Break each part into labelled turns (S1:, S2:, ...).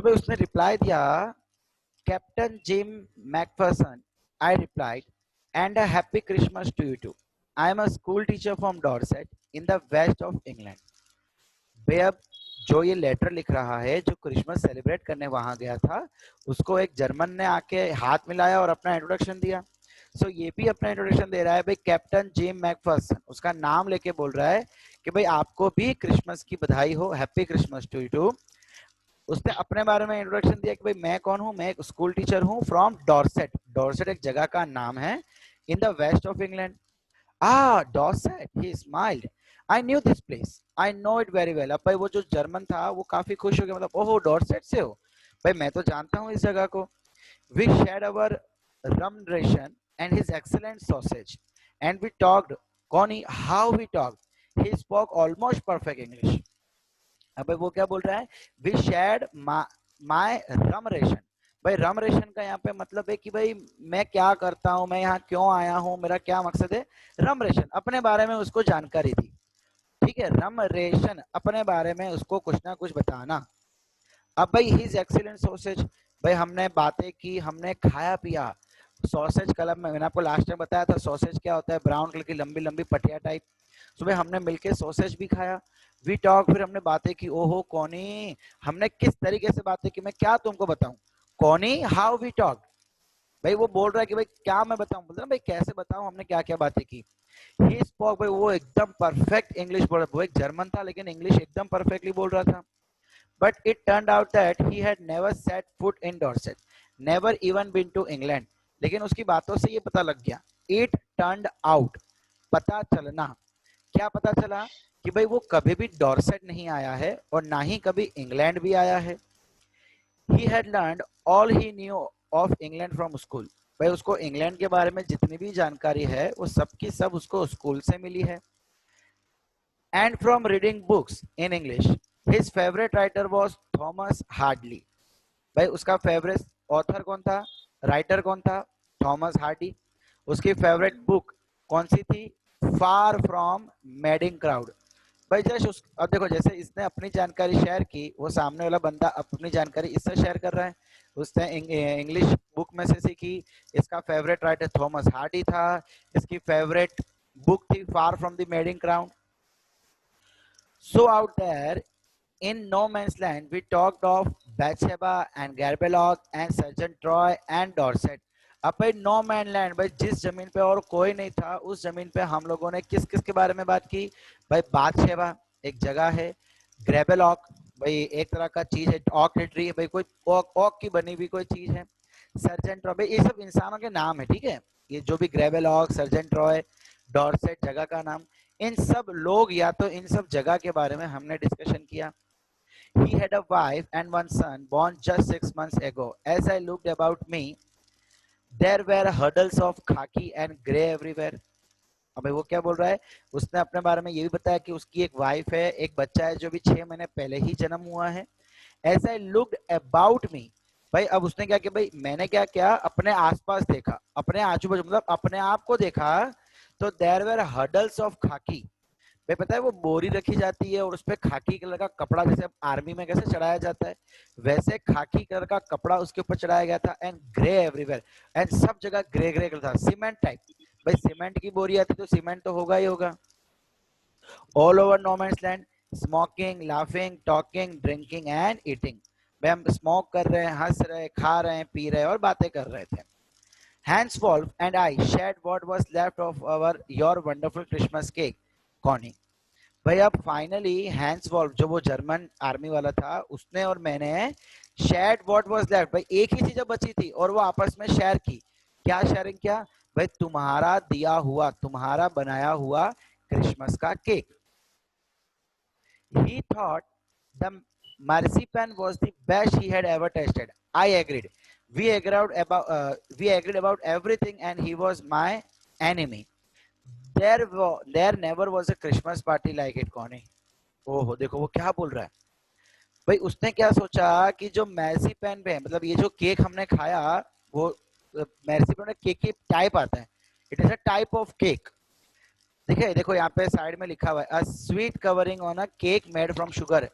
S1: भाई उसने रिप्लाई दिया, captain Jim McPherson, I replied, and a happy Christmas to you too. I am a school teacher from Dorset in the west of England. भाई अब जो ये letter लिख रहा है, जो क्रिसमस सेलिब्रेट करने वहां गया था, उसको एक जर्मन ने आके हाथ मिलाया और अपना इंट्रोडक्शन दिया। सो ये भी अपना इंट्रोडक्शन दे रहा है भाई, कैप्टन जिम मैकफर्सन, उसका नाम लेके बोल रहा है कि भाई आपको भी क्रिसमस की बधाई हो, happy Christmas to you too. उसने अपने बारे में इंट्रोडक्शन दिया कि भाई मैं कौन हूँ, मैं एक स्कूल टीचर हूँ फ्रॉम डॉर्सेट। डॉर्सेट एक जगह का नाम है in the west of England. Ah, Dorset, he smiled. I knew this place. I know it very well. अब भाई वो जो जर्मन था वो काफी खुश हो गया, मतलब ओहो डॉर्सेट से हो, भाई मैं तो जानता हूँ इस जगह को। We shared our rum ration and his excellent sausage, and we talked. Connie, how we talked. He spoke almost perfect English. अब भाई वो क्या बोल रहा है, we shared my rum ration. भाई रम रेशन का यहाँ पे मतलब है कि भाई मैं क्या करता हूँ, मैं यहाँ क्यों आया हूँ, मेरा क्या मकसद है। रम रेशन अपने बारे में उसको जानकारी थी, ठीक है। रम रेशन अपने बारे में उसको कुछ ना कुछ बताना। अब भाई हिज एक्सीलेंट सॉसेज, भाई हमने बातें की, हमने खाया पिया। सॉसेज क्लब में मैंने आपको लास्ट टाइम बताया था, सॉसेज क्या होता है, ब्राउन कलर की लंबी लंबी पटिया टाइप। सुबह हमने मिलके सॉसेज भी खाया। वी टॉक, फिर हमने बातें की। ओहो कौनी, हमने किस तरीके से बातें की मैं क्या तुमको बताऊं। कौनी, हाउ वी टॉक। भाई वो बोल रहा है कि भाई क्या मैं बताऊं, बोल रहा भाई कैसे बताऊं हमने क्या क्या बातें की। ही स्पोक, भाई वो एकदम परफेक्ट इंग्लिश बोल रहा, वो एक जर्मन था लेकिन इंग्लिश एकदम परफेक्टली बोल रहा था। But it turned out that he had never set foot in Dorset, never even been to England. लेकिन उसकी बातों से ये पता लग गया, it turned out, पता चलना। क्या पता चला कि भाई वो कभी भी डॉर्सेट नहीं आया है और ना ही कभी इंग्लैंड भी आया है। He had learned all he knew of England from school. भाई उसको इंग्लैंड के बारे में जितनी भी जानकारी है वो सब की सब उसको स्कूल से मिली है। And from reading books in English. His favorite writer was Thomas Hardy. भाई उसका फेवरेट ऑथर कौन था, राइटर कौन था, थॉमस हार्डी। उसकी फेवरेट बुक कौन सी थी, फार फ्रॉम मेडिंग क्राउड। भाई जस्ट अब देखो, जैसे इसने अपनी जानकारी शेयर की, वो सामने वाला बंदा अपनी जानकारी इससे शेयर कर रहा है। उसने इंग्लिश बुक में से सीखी, इसका फेवरेट राइटर थॉमस हार्डी था, इसकी फेवरेट बुक थी far from the madding crowd. So out there in No Man's Land, we talked of Bathsheba and Garbelog and Sergeant Troy and Dorset. अब भाई no man land, भाई जिस जमीन पे और कोई नहीं था उस जमीन पे हम लोगों ने किस किस के बारे में बात की। भाई बादशेबा एक जगह है, ग्रेबेलॉक भाई एक तरह का चीज है, ऑक ट्री है भाई, कोई ऑक की बनी हुई कोई चीज है। सर्जेंट ट्रॉय, भाई ये सब इंसानों के नाम है, ठीक है। ये जो भी ग्रेबेलॉक, सर्जेंट ट्रॉय, डॉर्सेट जगह का नाम, इन सब लोग या तो इन सब जगह के बारे में हमने डिस्कशन किया। He had a wife and one son born just 6 months ago. As I looked about me, there were huddles of khaki and grey everywhere. अबे वो क्या बोल रहा है, उसने अपने बारे में ये भी बताया कि उसकी एक वाइफ है, एक बच्चा है जो भी 6 महीने पहले ही जन्म हुआ है। As I looked about me, भाई अब उसने क्या किया, भाई मैंने क्या किया, अपने आसपास देखा, अपने आजू बाजू मतलब अपने आप को देखा, तो there were huddles of khaki। भाई पता है वो बोरी रखी जाती है और उसपे खाकी कलर का कपड़ा, जैसे आर्मी में कैसे चढ़ाया जाता है वैसे खाकी कलर का कपड़ा उसके ऊपर चढ़ाया गया था। एंड ग्रे एवरीवेयर, एंड सब जगह ग्रे ग्रे कलर था, सीमेंट टाइप। भाई सीमेंट की बोरी आती तो सीमेंट तो होगा ही होगा। All over no man's land, smoking, laughing, talking, drinking and eating. भाई हम स्मोक कर रहे हैं, हंस रहे हैं, खा रहे हैं, पी रहे हैं और बातें कर रहे थे। Hanswolf and I shared what was left of our your wonderful Christmas cake, Connie। भाई अब फाइनली हैंस वॉल्फ जो वो जर्मन आर्मी वाला था, उसने और मैंने शेयर्ड व्हाट वाज लेफ्ट, भाई एक ही चीज बची थी और वो आपस में शेयर की। क्या शेयरिंग किया, भाई तुम्हारा दिया हुआ, तुम्हारा बनाया हुआ क्रिसमस का cake. He thought the marzipan was the best he had ever tasted. I agreed. We agreed about everything, and he was my enemy. There never was a Christmas party like it, Connie। ओहो देखो वो क्या बोल रहा है। भाई उसने क्या सोचा कि जो मैसी पेन पे है, मतलब ये जो केक हमने खाया, वो मैसी पेन केक की टाइप आता है, it is a type of cake. देखिए देखो यहाँ पे साइड में लिखा हुआ है, a sweet covering on a cake made from sugar.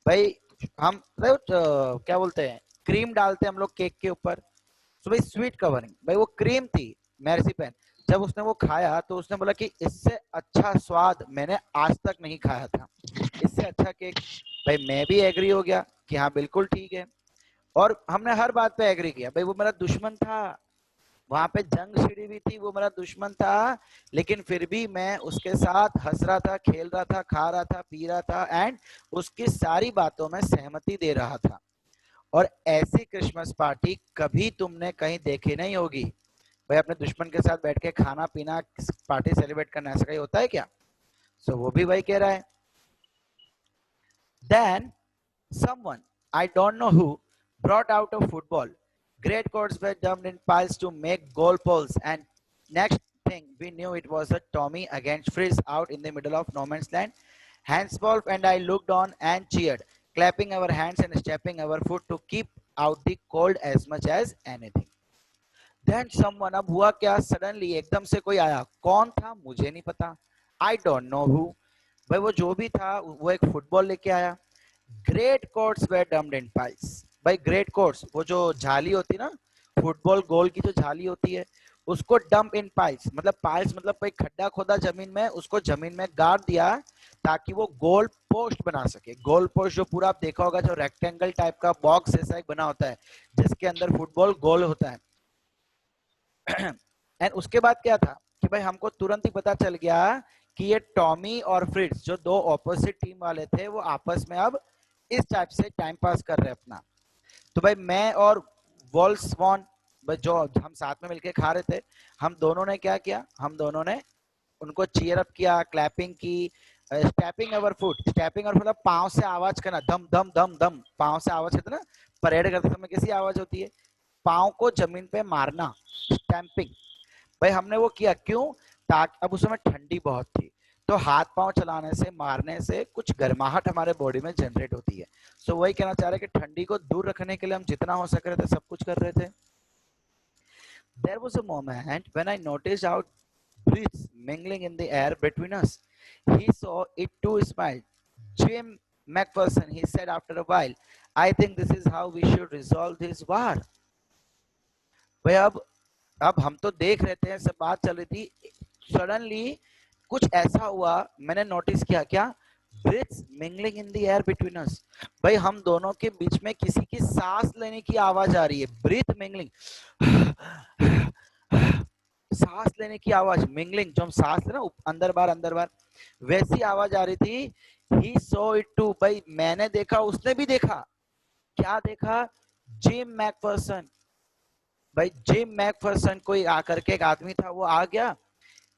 S1: भाई हम क्या बोलते हैं, क्रीम डालते हैं हम लोग केक के ऊपर। तो भाई स्वीट कवरिंग, भाई वो क्रीम थी मेर्सीपेन। जब उसने वो खाया तो उसने बोला कि इससे अच्छा स्वाद मैंने आज तक नहीं खाया था, इससे अच्छा केक। भाई मैं भी एग्री हो गया कि हाँ बिल्कुल ठीक है, और हमने हर बात पे एग्री किया। भाई वो मेरा दुश्मन था, वहां पे जंग छिड़ी हुई थी, वो मेरा दुश्मन था, लेकिन फिर भी मैं उसके साथ हंस रहा था, खेल रहा था, खा रहा था, पी रहा था, एंड उसकी सारी बातों में सहमति दे रहा था। और ऐसी क्रिसमस पार्टी कभी तुमने कहीं देखी नहीं होगी। भाई अपने दुश्मन के साथ बैठ के खाना पीना, पार्टी सेलिब्रेट करना, ऐसा कहीं होता है क्या? सो वो भी वही कह रहा है। Then someone, I don't know who, brought out a football. Great courts were dumped in piles to make goal poles, and next thing we knew, it was a Tommy against Frizz out in the middle of no man's land. Hans-Wolf and I looked on and cheered, clapping our hands and stepping our foot to keep out the cold as much as anything. Then someone, अब हुआ क्या, suddenly एकदम से कोई आया। कौन था मुझे नहीं पता, आई डोंट नो हु। भाई वो जो भी था वो एक फुटबॉल लेके आया। Great coats were dumped in piles. भाई ग्रेट कोर्ट्स, वो जो झाली होती है ना, फुटबॉल गोल की जो झाली होती है, उसको डंप इन पाइल्स, मतलब पाइल्स मतलब कोई खड्डा खोदा जमीन में, उसको जमीन में गाड़ दिया ताकि वो गोल पोस्ट बना सके। गोल पोस्ट जो पूरा आप देखा होगा, जो रेक्टेंगल टाइप का बॉक्स जैसा एक बना होता है जिसके अंदर फुटबॉल गोल होता है। एंड उसके बाद क्या था कि भाई हमको तुरंत ही पता चल गया कि ये टॉमी और फ्रिट्ज जो दो ऑपोजिट टीम वाले थे, वो आपस में अब इस टाइप से टाइम पास कर रहे हैं अपना। तो भाई मैं और वॉल्सवॉन, जो हम साथ में मिलके खा रहे थे, हम दोनों ने क्या किया, हम दोनों ने उनको चीयर अप किया, क्लैपिंग की, स्टेपिंग अवर फुट। स्टेपिंग और मतलब पांव से आवाज करना, धम धम धम धम, पांव से आवाज करते ना, परेड करते समय कैसी आवाज होती है, पांव को जमीन पे मारना, स्टैंपिंग। भाई हमने वो किया क्यों, ताकि अब उस समय ठंडी बहुत थी, तो हाथ पांव चलाने से, मारने से कुछ गर्माहट हमारे बॉडी में जनरेट होती है। सो वही कहना चाह रहे कि ठंडी को दूर रखने के लिए हम जितना हो सक रहे थे सब कुछ कर रहे थे। There was a moment when I noticed our breaths mingling in the air between us. He saw it too, smiled. Jim McPherson, he said after a while, I think this is how we should resolve this war. भाई अब हम तो देख रहे थे, सब बात चल रही थी, सडनली कुछ ऐसा हुआ, मैंने नोटिस किया, क्या, breaths mingling in the air between us. भाई हम दोनों के बीच में किसी की सांस लेने की आवाज आ रही है, ब्रीथ मिंगलिंग, सांस लेने की आवाज, मिंगलिंग जो हम सांस लेना अंदर बार, वैसी आवाज आ रही थी। ही सो इट टू, भाई मैंने देखा, उसने भी देखा। क्या देखा, जिम मैकफर्सन। भाई जिम मैकफर्सन कोई आकर के, एक आदमी था, वो आ गया।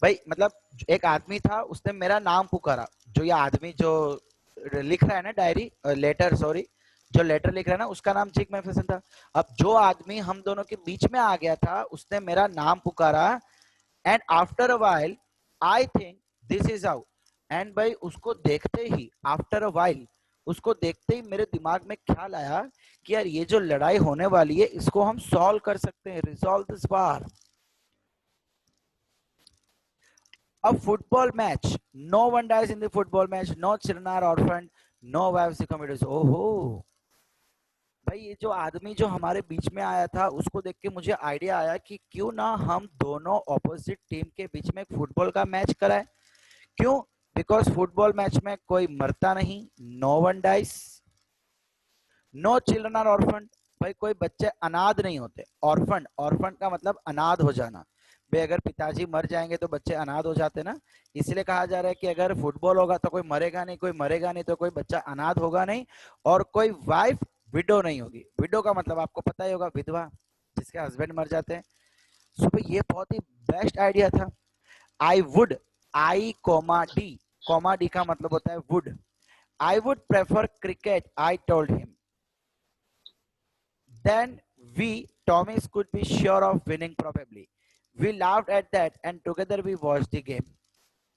S1: भाई मतलब एक आदमी था, उसने मेरा नाम पुकारा। जो ये आदमी जो लिख रहा है ना डायरी, लेटर, सॉरी, जो लेटर लिख रहा है ना, उसका नाम जिम मैकफर्सन था। अब जो आदमी हम दोनों के बीच में आ गया था, उसने मेरा नाम पुकारा, and after a while I think this is how. And भाई उसको देखते ही, आफ्टर अ वाइल, उसको देखते ही मेरे दिमाग में ख्याल आया कि यार ये जो लड़ाई होने वाली है, इसको हम सॉल्व कर सकते हैं, resolve this war. A football match, no one dies in the football match, no children are orphaned, no wives committed। ओहो, भाई ये जो आदमी जो हमारे बीच में आया था, उसको देख के मुझे आइडिया आया कि क्यों ना हम दोनों ऑपोजिट टीम के बीच में एक फुटबॉल का मैच कराए। क्यों, बिकॉज फुटबॉल मैच में कोई मरता नहीं, no one dies, no children are orphan. भाई कोई बच्चे अनाथ नहीं होते। ऑर्फन, ऑर्फन का मतलब अनाथ हो जाना। भाई अगर पिताजी मर जाएंगे तो बच्चे अनाथ हो जाते ना, इसलिए कहा जा रहा है कि अगर फुटबॉल होगा तो कोई मरेगा नहीं, कोई मरेगा नहीं तो कोई बच्चा अनाथ होगा नहीं, और कोई वाइफ विडो नहीं होगी। विडो का मतलब आपको पता ही होगा, विधवा, जिसके हस्बैंड मर जाते हैं। सो भाई ये बहुत ही बेस्ट आइडिया था। I would, I comma D का मतलब होता है would. I would prefer cricket, I told him. Then we, Tommys, could be sure of winning probably. We laughed at that and together we watched the game.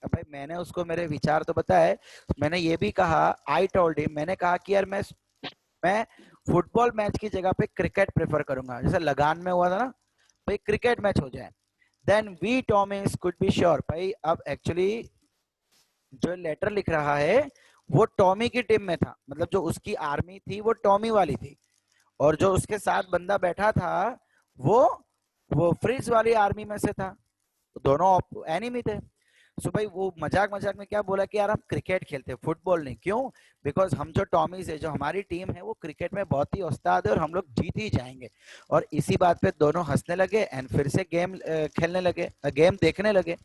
S1: अब भाई मैंने उसको मेरे विचार तो बताए, मैंने ये भी कहा, आई टोल्ड हिम, मैंने कहा कि यार मैं फुटबॉल मैच की जगह पे क्रिकेट प्रेफर करूंगा, जैसे लगान में हुआ था ना, भाई क्रिकेट मैच हो जाए। देन वी टॉमिस कुड बी श्योर। भाई अब एक्चुअली जो लेटर लिख रहा है वो टॉमी की टीम में था, मतलब जो उसकी आर्मी थी वो टॉमी वाली थी, और जो उसके साथ बंदा बैठा था वो वो फ्रिज वाली आर्मी में से था, दोनों एनिमी थे। सो भाई वो मजाक मजाक में क्या बोला कि यार हम क्रिकेट खेलते हैं, फुटबॉल नहीं। क्यों? बिकॉज हम जो टॉमी से जो हमारी टीम है वो क्रिकेट में बहुत ही उस्ताद है और हम लोग जीत ही जाएंगे। और इसी बात पे दोनों हंसने लगे एंड फिर से गेम खेलने लगे, गेम देखने लगे।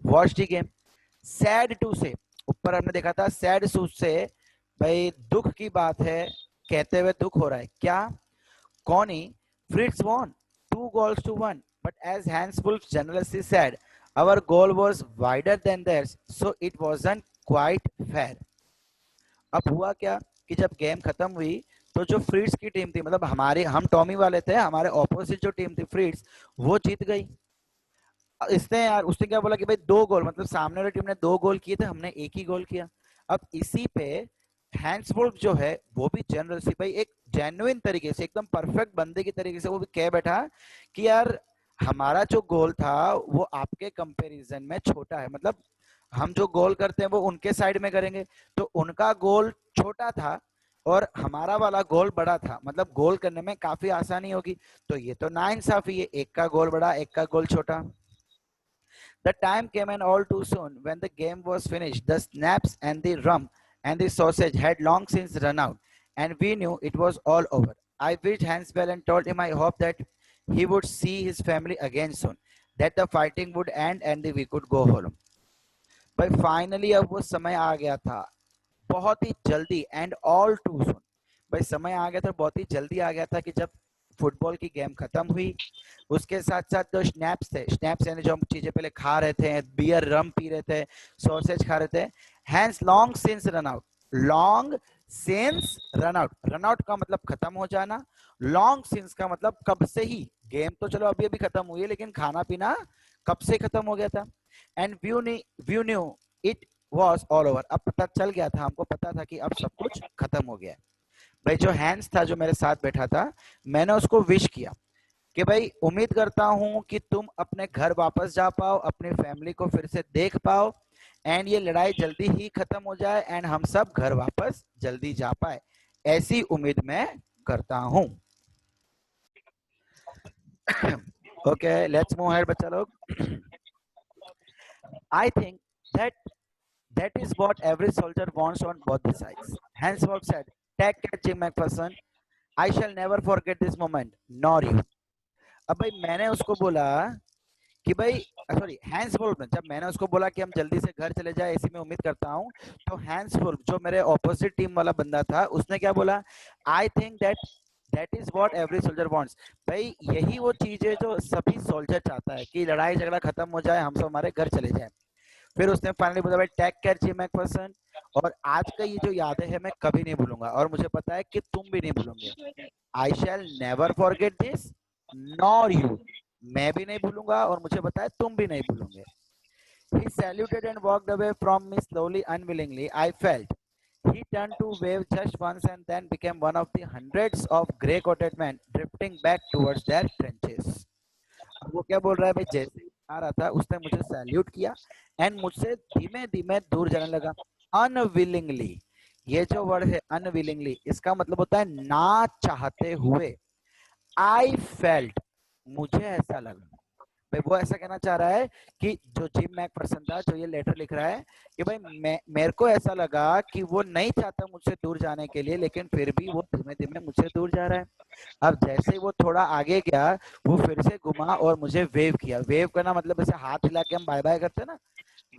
S1: Watch the game. Sad to say, ऊपर हमने देखा था सैड टू से, भाई दुख की बात है, कहते हुए दुख हो रहा है क्या? Connie, Fritz won 2 goals to 1, but as Hans Wolf generously said, our goal was wider than theirs, so it wasn't quite fair. अब हुआ क्या कि जब गेम खत्म हुई तो जो फ्रिट्स की टीम थी, मतलब हमारे हम टॉमी वाले थे, हमारे ऑपोजिट जो टीम थी फ्रिट्स, वो जीत गई। इसने यार उसने क्या बोला कि भाई 2 गोल, मतलब सामने वाली टीम ने 2 गोल किए थे, हमने एक ही गोल किया। अब इसी पे हैंड्सबर्ग जो है वो भी जनरल सी भाई एक जेन्युइन तरीके से एकदम परफेक्ट बंदे की तरीके से वो भी कह बैठा कि यार हमारा जो गोल था वो आपके कंपैरिजन में छोटा है, मतलब हम जो गोल करते हैं वो उनके साइड में करेंगे, तो उनका गोल छोटा था और हमारा वाला गोल बड़ा था, मतलब गोल करने में काफी आसानी होगी। तो ये तो नाइंसाफी है, एक का गोल बड़ा एक का गोल छोटा। The time came and all too soon. When the game was finished, the snaps and the rum and the sausage had long since run out, and we knew it was all over. I wished Hans well and told him I hoped that he would see his family again soon, that the fighting would end and we could go home. But finally अब वो समय आ गया था, बहुत ही जल्दी, and all to सुन। भाई समय आ गया था, बहुत ही जल्दी आ गया था कि जब फुटबॉल की गेम खत्म हुई, उसके साथ साथ जो स्नैप्स थे, स्नैप्स यानी जो हम चीजें पहले खा रहे थे, बियर रम पी रहे थे, सॉसेज खा रहे थे, hence long since run out. Long since run out, run out का मतलब खत्म हो जाना, लॉन्ग सिंस का मतलब कब से ही। गेम तो चलो अभी अभी खत्म हुई है, लेकिन खाना पीना कब से खत्म हो गया था। And view knew it was all over. अब पता चल गया था, हमको पता था कि अब सब कुछ खत्म हो गया है। भाई जो हैंस था जो मेरे साथ बैठा था, मैंने उसको विश किया कि भाई उम्मीद करता हूं कि तुम अपने घर वापस जा पाओ, अपनी फैमिली को फिर से देख पाओ, एंड ये लड़ाई जल्दी ही खत्म हो जाए एंड हम सब घर वापस जल्दी जा पाए, ऐसी उम्मीद मैं करता हूं। ओके लेट्स मूव अहेड बच्चा लोग। I think that that is what every soldier wants on both the sides. Henceforth said, take care Jim McPherson, I shall never forget this moment, nor you. अब भाई मैंने उसको बोला कि भाई sorry हैंसफोर्ड में, जब मैंने उसको बोला कि हम जल्दी से घर चले जाए ऐसी मैं उम्मीद करता हूँ, तो हैंसफोर्ड जो मेरे ऑपोजिट टीम वाला बंदा था उसने क्या बोला, I think that that is what every soldier wants. भाई यही वो चीज है जो सभी सोल्जर चाहता है कि लड़ाई झगड़ा खत्म हो जाए, हम सब हमारे घर चले जाए। फिर उसने फाइनली बोला भाई टेक केयर जी मैकफर्सन, और आज का ये जो यादें है मैं कभी नहीं भूलूंगा, और मुझे पता है कि तुम भी नहीं भूलोगे। I shall never forget this nor you, मैं भी नहीं भूलूंगा और मुझे पता है तुम भी नहीं भूलोगे। He saluted and walked away from me slowly, unwillingly, I felt. He turned to wave just once and then became one of the hundreds of grey-coated men drifting back towards their trenches. अब वो क्या बोल रहा है भाई, जैसे ही आ रहा था उसने मुझे सैल्यूट किया एंड मुझसे धीमे धीमे दूर जाने लगा। अनविलिंगली, ये जो वर्ड है अनविलिंगली, इसका मतलब होता है ना चाहते हुए। आई फेल्ट, मुझे ऐसा लगा। भाई वो ऐसा कहना चाह रहा है कि जो जिम मैकफर्सन था जो ये लेटर लिख रहा है कि भाई मेरे को ऐसा लगा कि वो नहीं चाहता मुझसे दूर जाने के लिए, लेकिन फिर भी वो धीमे धीमे मुझसे दूर जा रहा है। अब जैसे ही वो थोड़ा आगे गया, वो फिर से घुमा और मुझे वेव किया। वेव करना मतलब ऐसे हाथ हिला के हम बाय बाय करते हैं ना,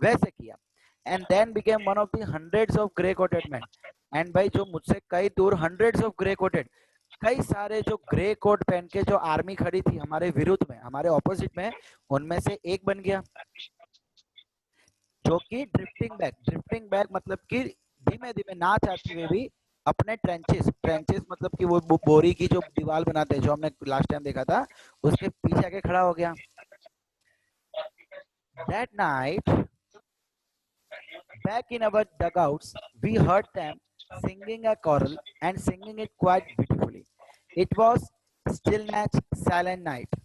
S1: वैसे किया। And then became one of the hundreds of grey coated men. And भाई जो मुझसे कई दूर, हंड्रेड्स ऑफ ग्रे कोटेड, कई सारे जो ग्रे कोट पहन के जो आर्मी खड़ी थी हमारे विरुद्ध में, हमारे ऑपोजिट में, उनमें से एक बन गया जो कि ड्रिफ्टिंग बैक मतलब कि धीमे धीमे ना चाहते हुए भी अपने ट्रेंचेस, ट्रेंचेस मतलब कि वो बोरी की जो दीवार बनाते हैं जो हमने लास्ट टाइम देखा था, उसके पीछे आके खड़ा हो गया। That night back in our dugouts we heard them singing a choral and singing it quite beautifully. It was stillness silent night.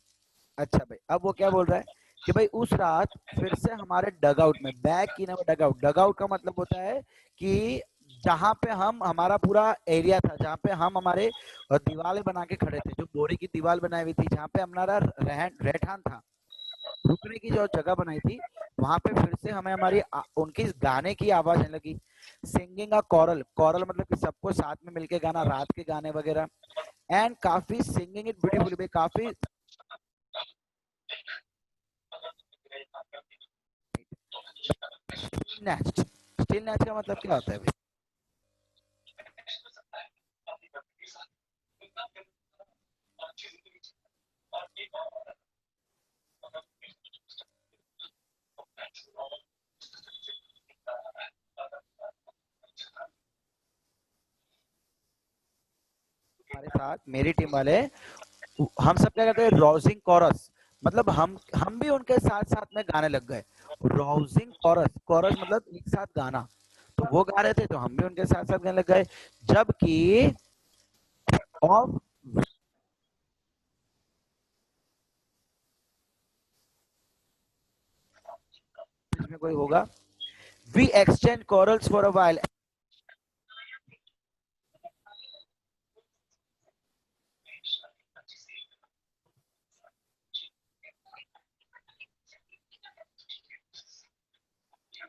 S1: अच्छा भाई अब वो क्या बोल रहा है कि भाई उस रात फिर से हमारे डगआउट में, back in our dugout, dugout का मतलब होता है कि जहाँ पे हम हमारा पूरा एरिया था, जहाँ पे हम हमारे दीवारें बना के खड़े थे, जो बोरी की दीवार बनाई हुई थी, जहाँ पे हमारा रहठान था, रुकने की जो जगह बनाई थी, वहां पे फिर से हमें हमारी उनकी गाने की आवाज आने लगी। सिंगिंग अ कॉरल, कॉरल मतलब कि सबको साथ में मिलके गाना, रात के गाने वगैरह, एंड काफी सिंगिंग इट ब्यूटीफुली भाई, काफी स्टिल नेच का मतलब क्या होता है भाई? हमारे साथ मेरी टीम वाले, हम सब क्या कहते हैं, राउजिंग कोरस, मतलब हम भी उनके साथ साथ में गाने लग गए। राउजिंग कोरस, कोरस मतलब एक साथ गाना, तो वो गा रहे थे तो हम भी उनके साथ साथ गाने लग गए। जबकि ऑफ में कोई होगा, we exchange carols for a while.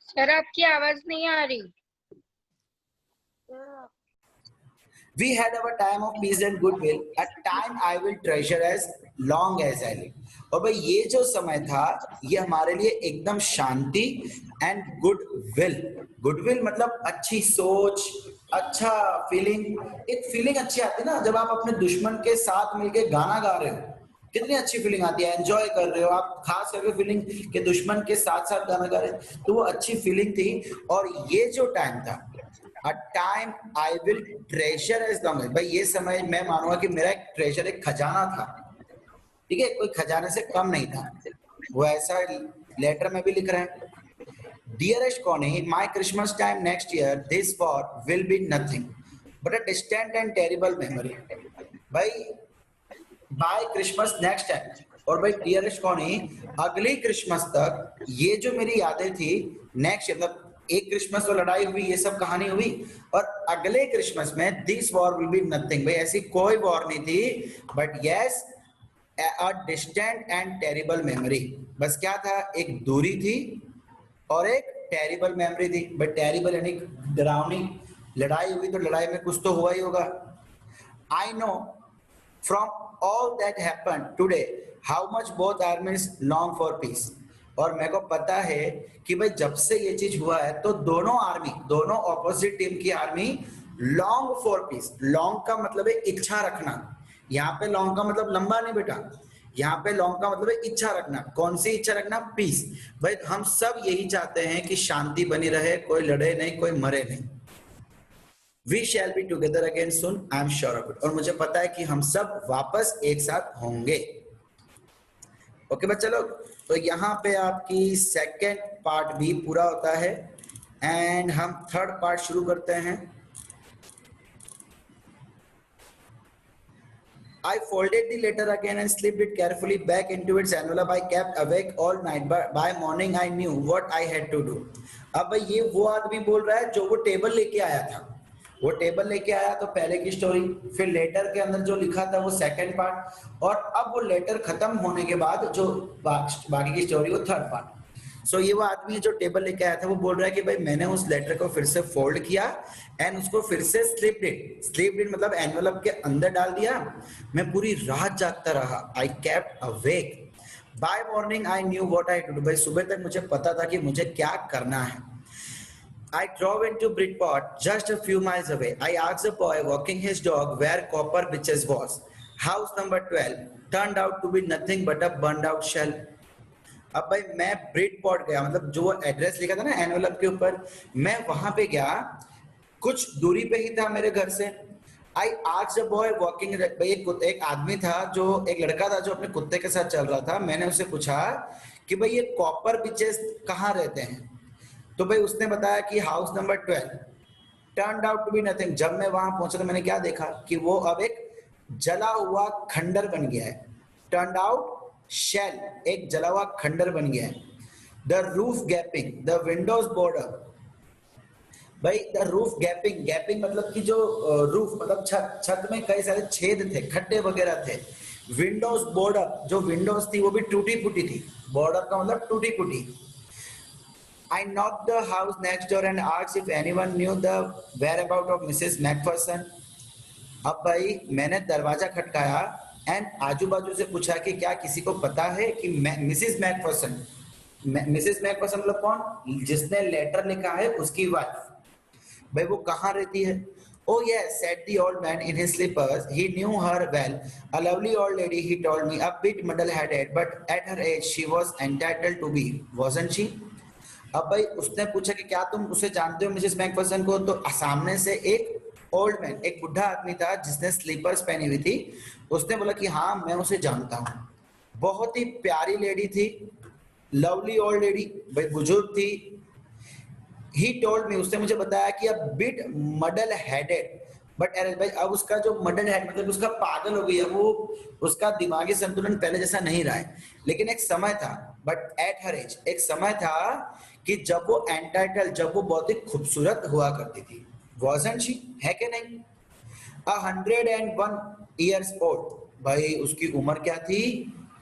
S2: Sir आपकी आवाज नहीं आ रही।
S1: We had our time of peace and goodwill, a time I will treasure as long as I live. और भाई ये जो समय था, ये हमारे लिए एकदम शांति एंड गुडविल, गुडविल मतलब अच्छी सोच, अच्छा फीलिंग। एक फीलिंग अच्छी आती है ना जब आप अपने दुश्मन के साथ मिलके गाना गा रहे हो, कितनी अच्छी फीलिंग आती है, एंजॉय कर रहे हो आप, खास करके फीलिंग के दुश्मन के साथ साथ गाना गा रहे हैं, तो वो अच्छी फीलिंग थी। और ये जो टाइम था, a time I will treasure as long, भाई ये समय मैं मानूंगा कि मेरा एक ट्रेजर, एक खजाना था, ठीक है, कोई खजाने से कम नहीं था। वो ऐसा लेटर में भी लिख रहे हैं, dearest Connie, my Christmas time next year this war will be nothing but a distant and terrible memory. भाई बाय क्रिसमस नेक्स्ट टाइम, और भाई डियरेस्ट कॉनी, अगली क्रिसमस तक ये जो मेरी यादें थी, नेक्स्ट मतलब एक क्रिसमस तो लड़ाई हुई, ये सब कहानी हुई, और अगले क्रिसमस में this war will be nothing, भाई ऐसी कोई वॉर नहीं थी, but yes a distant and terrible memory. बस क्या था, एक दूरी थी और एक टेरिबल मेमोरी थी। बट टेरिबल यानी डरावनी, लड़ाई हुई तो लड़ाई में कुछ तो हुआ ही होगा। I know from all that happened today how much both armies long for peace। और मेरे को पता है कि भाई जब से ये चीज हुआ है तो दोनों आर्मी, दोनों ऑपोजिट टीम की army long for piece, long का मतलब है इच्छा रखना, यहाँ पे लॉन्ग का मतलब लंबा नहीं बेटा, यहाँ पे लॉन्ग का मतलब है इच्छा रखना। कौन सी इच्छा रखना? पीस। भाई हम सब यही चाहते हैं कि शांति बनी रहे, कोई लड़े नहीं, कोई मरे नहीं। We shall be together again soon, I am sure of it। और मुझे पता है कि हम सब वापस एक साथ होंगे। ओके बच्चा लोग, तो यहाँ पे आपकी सेकेंड पार्ट भी पूरा होता है एंड हम थर्ड पार्ट शुरू करते हैं। I folded the letter again and slipped it carefully back into its envelope। I kept awake all night, but by morning I knew what I had to do। अब भाई ये वो आदमी बोल रहा है जो वो टेबल लेके आया था, वो टेबल लेके आया तो पहले की स्टोरी, फिर लेटर के अंदर जो लिखा था वो सेकंड पार्ट, और अब वो लेटर खत्म होने के बाद जो बाकी की स्टोरी वो थर्ड पार्ट। सो ये वो आदमी जो टेबल लेके आया था वो बोल रहा है कि भाई मैंने उस लेटर को फिर से फोल्ड किया एंड उसको फिर से स्लिप्ड मतलब एनवेलप के अंदर डाल दिया। मैं पूरी रात जागता रहा, I kept awake, by morning I knew what I to do. भाई सुबह तक मुझे पता था कि मुझे क्या करना है। I drove into Bridport, just a few miles away। I asked the boy walking his dog where Copper Bitches was। House number 12 turned out to be nothing but a burned out shell। अब भाई मैं ब्रिडपॉट गया, मतलब जो address लिखा था ना envelope के ऊपर, मैं वहां पे गया, कुछ दूरी पे ही था मेरे घर से। I asked the boy walking, भाई एक आदमी था, जो एक लड़का था जो अपने कुत्ते के साथ चल रहा था। मैंने उससे पूछा कि भाई ये कॉपर बिचेस कहाँ रहते हैं, तो भाई उसने बताया कि house number 12। Turned out to be nothing. जब मैं वहां पहुंचा तो मैंने क्या देखा कि वो अब एक जला हुआ खंडर बन गया है। टर्न्ड आउट शेल, एक जला हुआ खंडर बन गया है। The roof gapping, the Windows board up,
S3: भाई द रूफ गैपिंग, गैपिंग मतलब कि जो रूफ मतलब छत, छत में कई सारे छेद थे, खड्डे वगैरह थे। विंडोज बोर्ड अप, जो विंडोज थी वो भी टूटी फूटी थी, बोर्ड अप का मतलब टूटी फूटी। I knocked the house next door and asked if anyone knew the whereabout of Mrs. Macpherson. अब भाई मैंने दरवाजा खटकाया एंड आजू बाजू से पूछा कि क्या किसी को पता है कि मिसिस मैकफर्सन, मिसिस मैकफर्सन मतलब कौन, जिसने लेटर लिखा है उसकी वाइफ, भाई वो कहाँ रहती है। Oh yes, said the old man in his slippers. He knew her well. A lovely old lady, he told me, a bit muddle-headed, but at her age she was entitled to be, wasn't she? अब भाई उसने पूछा कि क्या तुम उसे जानते हो मिसेस मैकफर्सन को, तो सामने से एक ओल्ड मैन, एक बुढ़ा आदमी था जिसने स्लीपर्स पहनी हुई थी, उसने बोला कि हाँ मैं उसे जानता हूँ, बहुत ही प्यारी लेडी थी, लवली ओल्ड लेडी, भाई बुजुर्ग थी। ही टोल्ड मी, उसने मुझे बताया कि अ बिट मडल हेडेड, बट अरे भाई अब उसका जो मडल हेड मतलब उसका पागल हो गया वो, उसका दिमागी संतुलन पहले जैसा नहीं रहा है, लेकिन एक समय था, बट एट हर एज एक समय था कि जब वो एंटाइटल, जब वो बहुत ही खूबसूरत हुआ करती थी, वॉजंट शी, है कि नहीं। 101 years old, भाई उसकी उम्र क्या थी,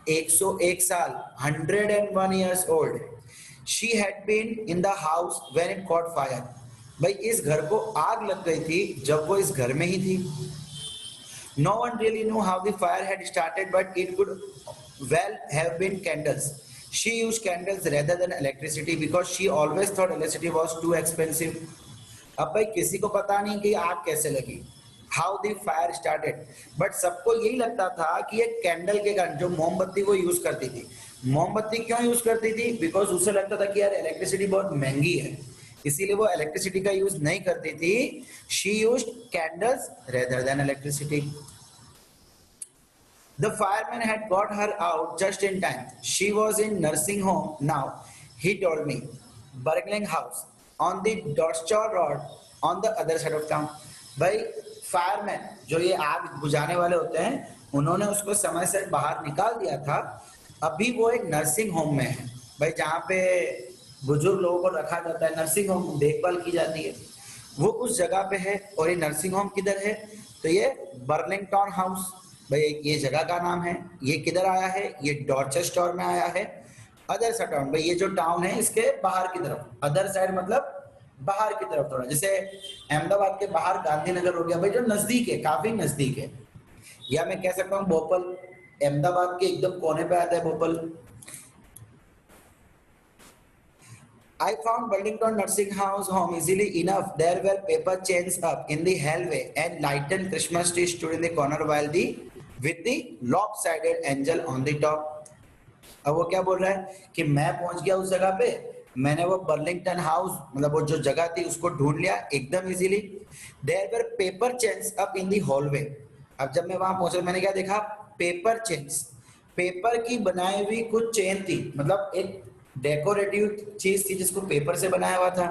S3: 101 साल, 101 years old. She had been in the house when it caught fire. भाई इस घर को आग लग गई थी जब वो इस घर में ही थी। No one really knew how the fire had started, but it could well have been candles. She used candles rather than electricity because she always thought electricity was too expensive. अब भाई किसी को पता नहीं कि आग कैसे लगी, how the fire started, but सबको यही लगता था कि ये कैंडल के कारण, जो मोमबत्ती वो यूज करती थी। मोमबत्ती क्यों यूज करती थी, बिकॉज उसे लगता था कि यार इलेक्ट्रिसिटी बहुत महंगी है, इसीलिए वो इलेक्ट्रिसिटी का यूज नहीं करती थी। She used candles rather than electricity. The fireman had got her out just in time. She was in nursing home now, he told me. Burgling house on the Dorchester Road on the other side of town. भाई fireman जो ये आग बुझाने वाले होते हैं, उन्होंने उसको समय से बाहर निकाल दिया था। अभी वो एक नर्सिंग होम में है, भाई जहाँ पे बुजुर्ग लोगों को रखा जाता है, नर्सिंग होम देखभाल की जाती है, वो उस जगह पे है। और ये नर्सिंग होम किधर है, तो ये बर्लिंगटन हाउस, भाई ये जगह का नाम है। ये किधर आया है, ये डॉर्चेस्टर में आया है। अदर साइड टाउन, भाई ये जो टाउन है इसके बाहर की तरफ, अदर साइड मतलब बाहर की तरफ थोड़ा, जैसे अहमदाबाद के बाहर गांधीनगर हो गया, भाई जो नजदीक है, काफी नजदीक है। या मैं कह सकता हूँ भोपाल, अहमदाबाद के एकदम कोने पे आता है Bhopal. I found Burlington Nursing House home easily enough. There were paper chains up in the hallway and lighted Christmas tree stood in the corner while the with the lopsided angel on the top. अब वो क्या बोल रहा है कि मैं पहुंच गया उस जगह पे, मैंने वो बर्लिंगटन हाउस मतलब वो जो जगह थी उसको ढूंढ लिया एकदम easily. There were paper chains up in the hallway. अब जब मैं वहां पहुंचा मैंने क्या देखा, पेपर चेन्स, पेपर की बनाई हुई कुछ चेन थी, मतलब एक डेकोरेटिव चीज थी जिसको पेपर से बनाया हुआ था।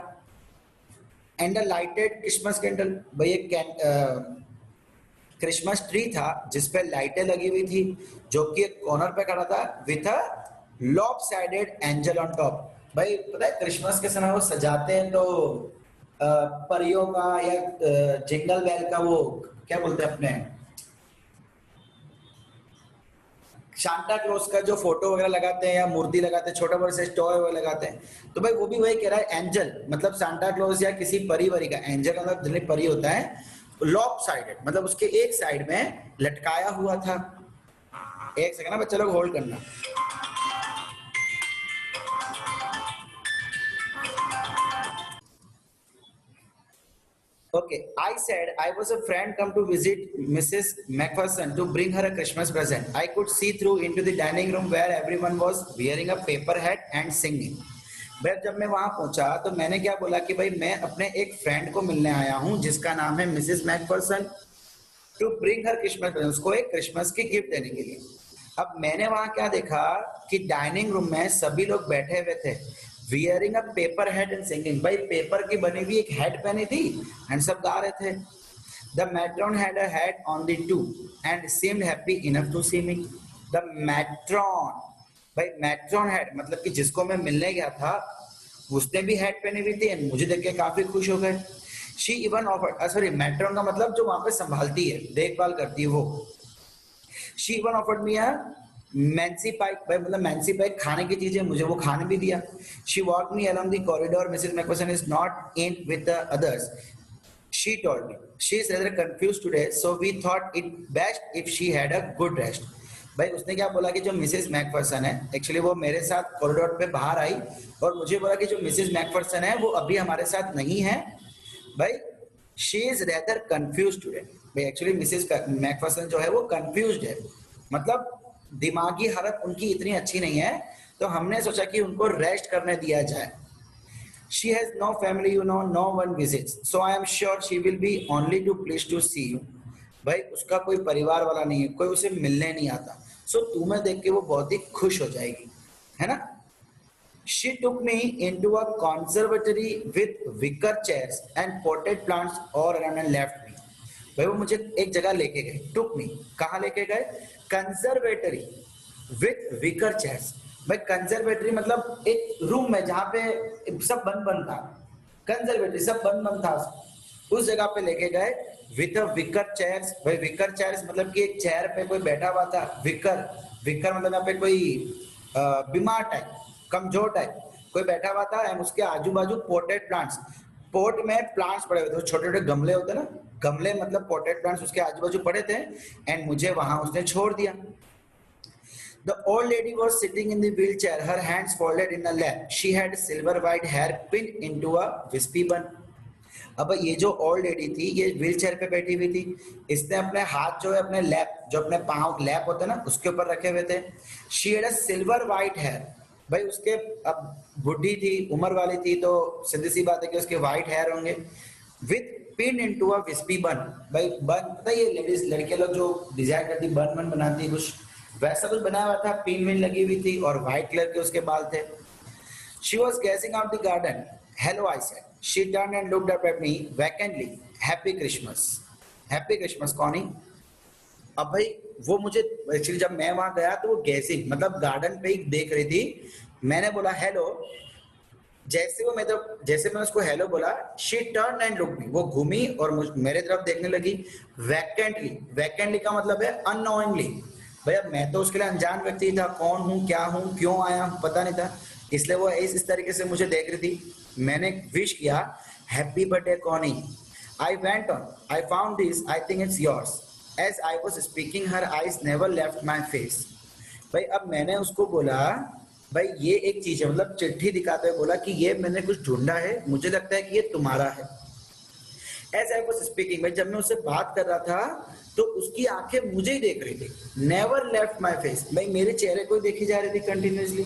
S3: And a lighted Christmas candle, भाई एक क्रिसमस ट्री था जिसपे लाइटें लगी हुई थी, जो कि एक कॉर्नर पे खड़ा था with a lopsided angel on top. भाई पता है क्रिसमस के समय वो सजाते हैं तो परियों का या जिंगल बेल का वो क्या बोलते हैं अपने शांता क्लॉज का जो फोटो वगैरह लगाते हैं या मूर्ति लगाते हैं, छोटा बड़ा से टॉय वगैरह लगाते हैं, तो भाई वो भी वही कह रहा है एंजल मतलब सांता क्लॉज या किसी परी वरी का, एंजल का मतलब जनरली परी होता है, लॉप साइडेड मतलब उसके एक साइड में लटकाया हुआ था। एक सेकंड ना बच्चे लोग होल्ड करना। Okay, I said I was a friend come to visit Mrs. Macpherson to bring her a Christmas present. I could see through into the dining room where everyone was wearing a paper hat and singing. भाई जब मैं वहां पहुंचा तो मैंने क्या बोला कि भाई मैं अपने एक फ्रेंड को मिलने आया हूं जिसका नाम है Mrs McPherson, to bring her Christmas present, उसको एक क्रिसमस की गिफ्ट देने के लिए। अब मैंने वहां क्या देखा कि डाइनिंग रूम में सभी लोग बैठे हुए थे, wearing a paper head and singing, भाई पेपर की बनी हुई एक हेड पहनी थी एंड सब गा रहे थे। The matron had a head on the two and seemed happy enough to see me. The matron, भाई मैट्रॉन हेड मतलब कि जिसको मैं मिलने गया था उसने भी हैट पहनी हुई थी एंड मुझे देख के काफी खुश हो गए। She even offered, sorry matron का मतलब जो वहां पे संभालती है, देखभाल करती है वो। शी इवन ऑफर्ड मी अ मैंसी पाई, भाई मतलब मैंसी पाई खाने की चीज है, मुझे वो खाने भी दिया। She walk me along the corridor, Mrs Macpherson is not in with the others, she told me she is rather confused today, so we thought it best if she had a good rest। भाई उसने क्या बोला कि जो Mrs Macpherson है, actually वो मेरे साथ कॉरिडोर पे बाहर आई और मुझे बोला कि जो मिसेस मैकफर्सन है वो अभी हमारे साथ नहीं है। भाई she is rather confuse today, भाई एक्चुअली मिसेस मैकफर्सन जो है वो कंफ्यूज्ड है, मतलब दिमागी हालत उनकी इतनी अच्छी नहीं है, तो हमने सोचा कि उनको रेस्ट करने दिया जाए। She has no family, you know, no one visits, so I am sure she will be only too pleased to see you। भाई उसका कोई परिवार वाला नहीं है, कोई उसे मिलने नहीं आता, सो तुम्हें देख के वो बहुत ही खुश हो जाएगी, है ना। She took me into a conservatory with wicker chairs and potted plants all around and left me। भाई वो मुझे एक जगह लेके गए, took me, कहाँ लेके गए, कंजर्वेटरी विथ विकर चेयर्स। भाई कंजर्वेटरी मतलब एक रूम में जहाँ पे सब बंद बंद था, कंजर्वेटरी सब बंद बंद था, उस जगह पे लेके गए विथ अ विकर चेयर्स। भाई विकर चेयर्स मतलब कि एक चेयर पे कोई बैठा हुआ था, विकर विकर मतलब यहाँ पे कोई बीमार टाइप, कमजोर टाइप कोई बैठा हुआ था, एंड उसके आजू बाजू पोटेड प्लांट्स, पोट में प्लांट्स पड़े हुए थे, छोटे छोटे गमले होते ना, गमले मतलब पोटेड प्लांट्स उसके आजू बाजू पड़े थे, एंड मुझे वहां उसने छोड़ दिया। The old lady was sitting in the wheelchair, her hands folded in her lap. She had silver white hair pinned into a wispy bun। अब ये जो ओल्ड लेडी थी ये व्हील चेयर पे बैठी हुई थी, इसने अपने हाथ जो है अपने लैप, जो अपने पाँव लैप होते हैं ना उसके ऊपर रखे हुए थे। She had a silver white hair, भाई उसके अब बुढ़ी थी, उम्र वाली थी, तो सीधी सी बात है कि उसके वाइट हेयर होंगे। विथ पिन इनटू अ विस्पी बन, भाई बन पता है ये लेडीज लड़के लोग जो डिजाइन करती बन बनाती कुछ वैसा कुछ बनाया हुआ था, पिन विन लगी हुई थी और व्हाइट कलर के उसके बाल थे। She was gazing out the garden. Hello, I said। She turned and looked up at me vacantly। Happy Christmas। Happy Christmas, कौनी? अब भाई वो मुझे एक्चुअली जब मैं वहां गया तो वो गैसिंग मतलब गार्डन पे ही देख रही थी। मैंने बोला हेलो, जैसे मैं उसको हेलो बोला, शी टर्न एंड लुक मी, वो घूमी और मेरे तरफ देखने लगी। वैकेंटली, वैकेंटली का मतलब है अननोइंगली, भाई अब मैं तो उसके लिए अनजान व्यक्ति था, कौन हूँ क्या हूँ क्यों आया पता नहीं था, इसलिए वो इस तरीके से मुझे देख रही थी। मैंने विश किया happy birthday Connie. I went on, I found this, I think it's yours. As I was speaking her eyes never left my face. भाई अब मैंने उसको बोला भाई ये एक चीज है, मतलब चिट्ठी दिखाते हुए बोला कि ये मैंने कुछ ढूंढा है, मुझे लगता है कि ये तुम्हारा है। एज आई वाज स्पीकिंग, भाई जब मैं उससे बात कर रहा था तो उसकी आंखें मुझे ही देख रही थी। नेवर लेफ्ट माय फेस, भाई मेरे चेहरे को देखी जा रही थी continuously.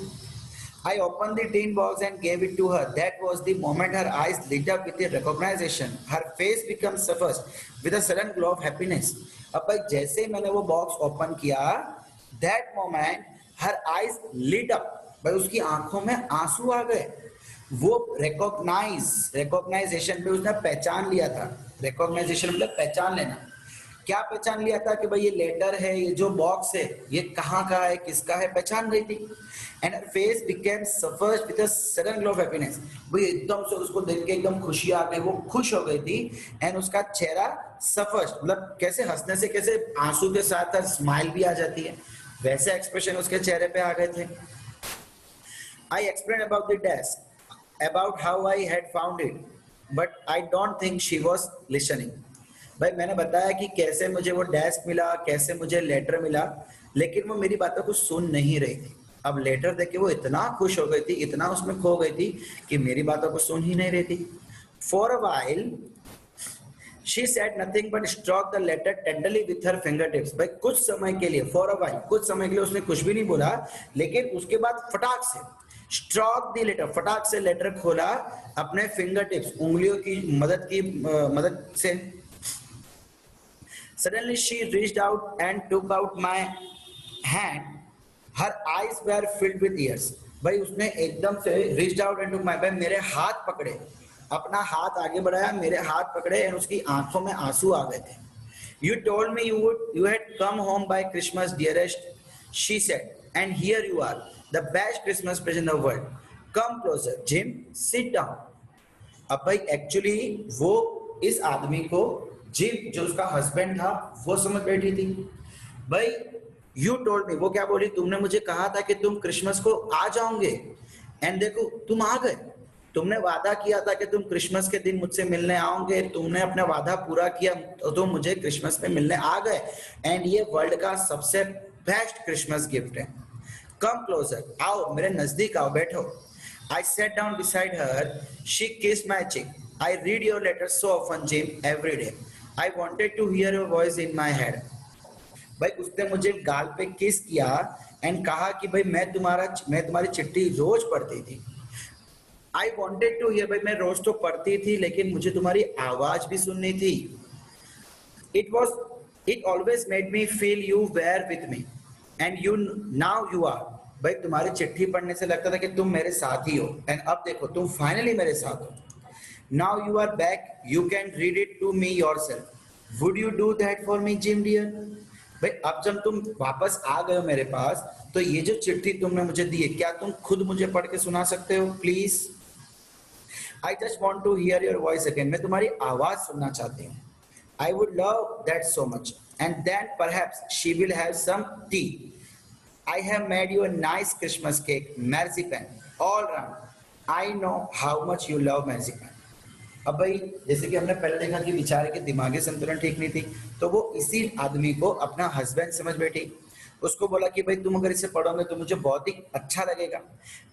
S3: I opened the tin box and gave it to her. That was the moment her eyes lit up with a recognition. Her face became suffused with a sudden glow of happiness। अब भाई जैसे ही मैंने वो box open किया, that moment her eyes lit up, भाई उसकी आंखों में आंसू आ गए। वो रिकॉग्नाइजेशन पे उसने पहचान लिया था। रिकॉग्नाइजेशन मतलब पहचान लेना। क्या पहचान लिया था कि भाई ये लेटर है, ये जो बॉक्स है ये कहाँ का है, किसका है, पहचान रही थी। And her face became suffused with a sudden glow of happiness। भाई एकदम से उसको देख के एकदम खुशी आ गई, वो खुश हो गई थी। एंड उसका चेहरा सफर्ड मतलब कैसे हंसने से कैसे आंसू के साथ स्माइल भी आ जाती है, वैसे एक्सप्रेशन उसके चेहरे पे आ गए थे। I explained about the desk, about how I had found it, but I don't think she was listening। भाई मैंने बताया कि कैसे मुझे वो डेस्क मिला, कैसे मुझे लेटर मिला, लेकिन वो मेरी बातों को सुन नहीं रही थी। अब लेटर देख के वो इतना खुश हो गई थी, इतना उसमें खो गई थी कि मेरी बातों को सुन ही नहीं रही थी। For a while she said nothing but stroked the letter tenderly with her fingertips। भाई कुछ समय के लिए, for a while कुछ समय के लिए उसने कुछ भी नहीं बोला, लेकिन उसके बाद फटाक से स्ट्रोक दी लेटर, फटाक से लेटर खोला अपने फिंगर टिप्स, उंगलियों की मदद से। Suddenly she reached out and took out my hand। Her eyes were filled with tears। भाई उसने एकदम से reached out and took my, भाई मेरे हाथ पकड़े, अपना हाथ आगे बढ़ाया, मेरे हाथ पकड़े और उसकी आंखों में आंसू आ गए थे। You told me you had come home by Christmas, dearest, she said, and here you are, the best Christmas present in the world। Come closer gym, sit down. अब भाई एक्चुअली वो इस आदमी को जिम जो उसका हस्बैंड था वो समझ बैठी थी। भाई यू टोल्ड मी, वो क्या बोली, तुमने मुझे कहा था कि तुम क्रिसमस को आ जाओगे, एंड देखो तुम आ गए। तुमने वादा किया था कि तुम क्रिसमस के दिन मुझसे मिलने आओगे, तुमने अपना वादा पूरा किया तो तुम मुझे क्रिसमस में मिलने आ गए, एंड ये वर्ल्ड का सबसे बेस्ट क्रिसमस गिफ्ट है। कम क्लोजर, आओ मेरे नजदीक आओ, बैठो। I sat down beside her. She kissed my cheek. I read your letters so often, Jim, every day. I wanted to hear your voice in my head. भाई उसने मुझे गाल पे किस किया एंड कहा कि भाई मैं तुम्हारी चिट्ठी रोज पढ़ती थी। I wanted to hear, भाई मैं रोज तो पढ़ती थी लेकिन मुझे तुम्हारी आवाज भी सुननी थी। It always made me feel you were with me, and now you are. भाई तुम्हारी चिट्ठी पढ़ने से लगता था कि तुम मेरे साथ ही हो, एंड अब देखो तुम फाइनली मेरे साथ हो। Now you are back, you can read it to me yourself. Would you do that for me Jim dear? भाई अब जब तुम वापस आ गए हो मेरे पास, तो ये जो चिट्ठी तुमने मुझे दी है, क्या तुम खुद मुझे पढ़ के सुना सकते हो please? I just want to hear your voice again, मैं तुम्हारी आवाज सुनना चाहती हूँ। I would love that so much, and then perhaps she will have some tea. I have made you a nice Christmas cake, marzipan, all round. I know how much you love marzipan. अब भाई जैसे कि हमने पहले देखा कि बेचारे के दिमागी संतुलन ठीक नहीं थी, तो वो इसी आदमी को अपना हस्बैंड समझ बैठी। उसको बोला कि भाई तुम अगर इसे पढ़ोगे तो मुझे बहुत ही अच्छा लगेगा,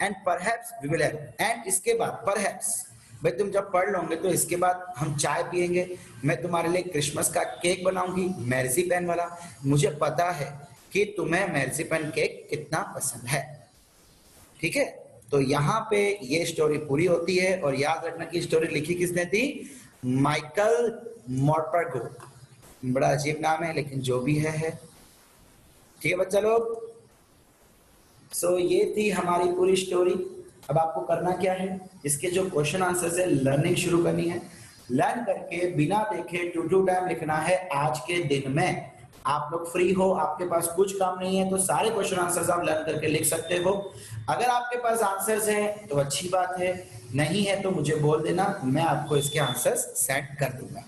S3: and perhaps we will have, and इसके बाद परहैप्स भाई तुम जब पढ़ लोगे तो इसके बाद हम चाय पियेंगे, मैं तुम्हारे लिए क्रिसमस का केक बनाऊंगी मैर्जीपैन वाला। मुझे पता है कि तुम्हें मैर्जीपैन केक कितना पसंद है। ठीक है, तो यहाँ पे ये स्टोरी पूरी होती है, और याद रखना कि स्टोरी लिखी किसने थी? माइकल मोर्परगो। बड़ा अजीब नाम है लेकिन जो भी है। ठीक है बच्चा लोग, सो ये थी हमारी पूरी स्टोरी। अब आपको करना क्या है, इसके जो क्वेश्चन आंसर है लर्निंग शुरू करनी है। लर्न करके बिना देखे टू टाइम लिखना है आज के दिन में। आप लोग फ्री हो, आपके पास कुछ काम नहीं है, तो सारे क्वेश्चन आंसर्स आप लर्न करके लिख सकते हो। अगर आपके पास आंसर्स हैं तो अच्छी बात है, नहीं है तो मुझे बोल देना, मैं आपको इसके आंसर्स सेंड कर दूंगा।